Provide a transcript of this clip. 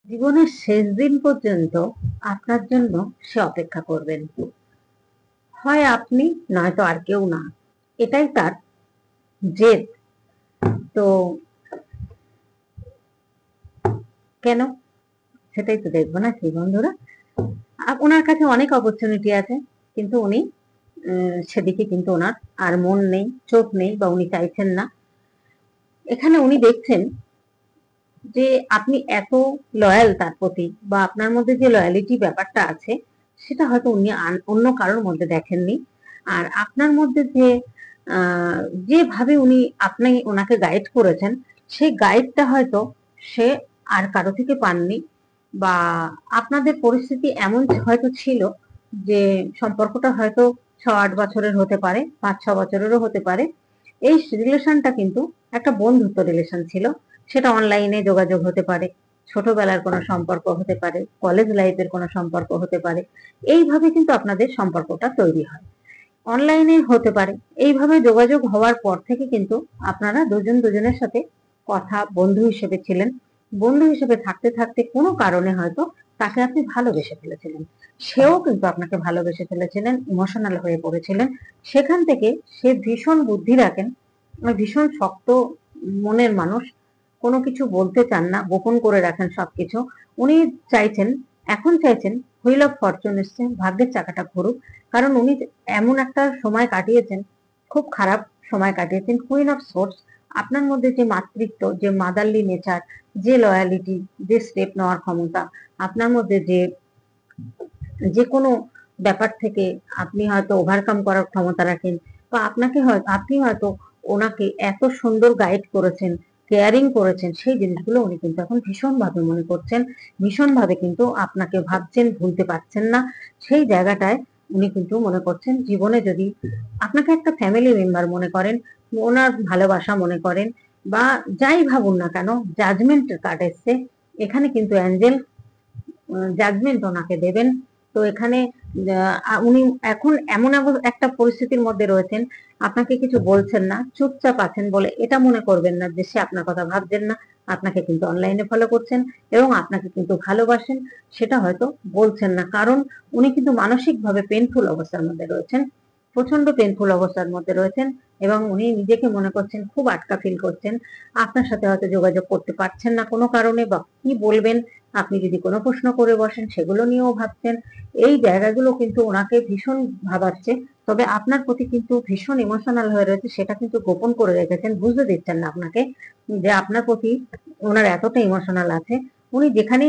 জীবনের শেষ দিন পর্যন্ত আপনার জন্য সে অপেক্ষা করবেন। হয় আপনি, নয়তো আর কেউ না। এটাই তার জেদ। তো কেন? সেটাই তো দেখবো নাকি বন্ধুরা? ওনার কাছে অনেক অপরচুনিটি আছে, কিন্তু উনি সেদিকে কিন্তু ওনার আর মন নেই, চোখ নেই, বা উনি চাইছেন না। এখানে উনি দেখছেন যে আপনি এত লয়াল তার প্রতি, বা আপনার মধ্যে যে লয়ালিটি ব্যাপারটা আছে, সেটা হয়তো উনি অন্য কারোর মধ্যে দেখেননি। আর আপনার মধ্যে যে যেভাবে উনি আপনি ওনাকে গাইড করেছেন, সেই গাইডটা হয়তো সে আর কারো থেকে পাননি। বা আপনাদের পরিস্থিতি এমন হয়তো ছিল যে সম্পর্কটা হয়তো 6-8 বছরের হতে পারে, 5-6 বছরেরও হতে পারে। এই রিলেশনটা কিন্তু একটা বন্ধুত্ব রিলেশন ছিল। সেটা অনলাইনে যোগাযোগ হতে পারে, ছোটবেলার কোনো সম্পর্ক হতে পারে, কলেজ লাইফের কোনো সম্পর্ক হতে পারে। এইভাবে কিন্তু আপনাদের সম্পর্কটা তৈরি হয়। অনলাইনে হতে পারে। এইভাবে যোগাযোগ হওয়ার পর থেকে কিন্তু আপনারা দুজন দুজনের সাথে বন্ধু হিসেবে ছিলেন। বন্ধু হিসেবে থাকতে থাকতে কোনো কারণে হয়তো তাকে আপনি ভালোবেসে ফেলেছিলেন, সেও কিন্তু আপনাকে ভালোবেসে ফেলেছিলেন, ইমোশনাল হয়ে পড়েছিলেন। সেখান থেকে সে ভীষণ বুদ্ধি রাখেন, ভীষণ শক্ত মনের মানুষ, কোনো কিছু বলতে চান না, গোপন করে রাখেন সবকিছু। উনি চাইছেন, এখন চাইছেন হুইল অফ ফরচুন এসছে, ভাগ্যের চাকাটা ঘুরুক। কারণ উনি এমন একটা সময় কাটিয়েছেন, খুব খারাপ সময় কাটিয়েছেন। কুইন অফ সোর্স, আপনার মধ্যে যে মাতৃত্ব, যে মাদারলি নেচার, যে লয়ালিটি, যে স্টেপ নেওয়ার ক্ষমতা, আপনার মধ্যে যে যে কোনো ব্যাপার থেকে আপনি হয়তো ওভারকাম করার ক্ষমতা রাখেন, বা আপনি হয়তো ওনাকে এত সুন্দর গাইড করেছেন, কেয়ারিং করেছেন, সেই জিনিসগুলো উনি কিন্তু এখন ভীষণ ভাবে মনে করছেন, ভীষণ ভাবে কিন্তু আপনাকে ভাবছেন, ভুলতে পারছেন না। সেই জায়গাটায় উনি কিন্তু মনে করছেন, জীবনে যদি আপনাকে একটা ফ্যামিলি মেম্বার মনে করেন, ওনার ভালোবাসা মনে করেন, বা যাই ভাবুন না কেন, জাজমেন্টের কার্ড এসছে। এখানে কিন্তু অ্যাঞ্জেল জাজমেন্ট ওনাকে দেবেন। তো এখানে উনি এখন এমন একটা পরিস্থিতির মধ্যে রয়েছেন, আপনাকে কিছু বলছেন না, চুপচাপ আছেন বলে এটা মনে করবেন না যে সে আপনার কথা ভাবছেন না। আপনাকে কিন্তু অনলাইনে ফলো করছেন এবং আপনাকে কিন্তু ভালোবাসেন, সেটা হয়তো বলছেন না, কারণ উনি কিন্তু মানসিকভাবে পেনফুল অবস্থার মধ্যে রয়েছেন, প্রচন্ড পেনফুল অবস্থার মধ্যে রয়েছেন। এবং উনি নিজেকে মনে করছেন খুব আটকা ফিল করছেন, আপনার সাথে হয়তো যোগাযোগ করতে পারছেন না কোনো কারণে, বা কি বলবেন, আপনি যদি কোনো প্রশ্ন করে বসেন সেগুলো নিয়েও ভাবছেন। এই জায়গাগুলো কিন্তু ওনাকে ভীষণ ভাবাচ্ছে। তবে আপনার প্রতি কিন্তু ভীষণ ইমোশনাল হয়ে রয়েছে, সেটা কিন্তু গোপন করে রেখেছেন, বুঝতে দিচ্ছেন না আপনাকে যে আপনার প্রতি ওনার এতটা ইমোশনাল আছে। উনি যেখানেই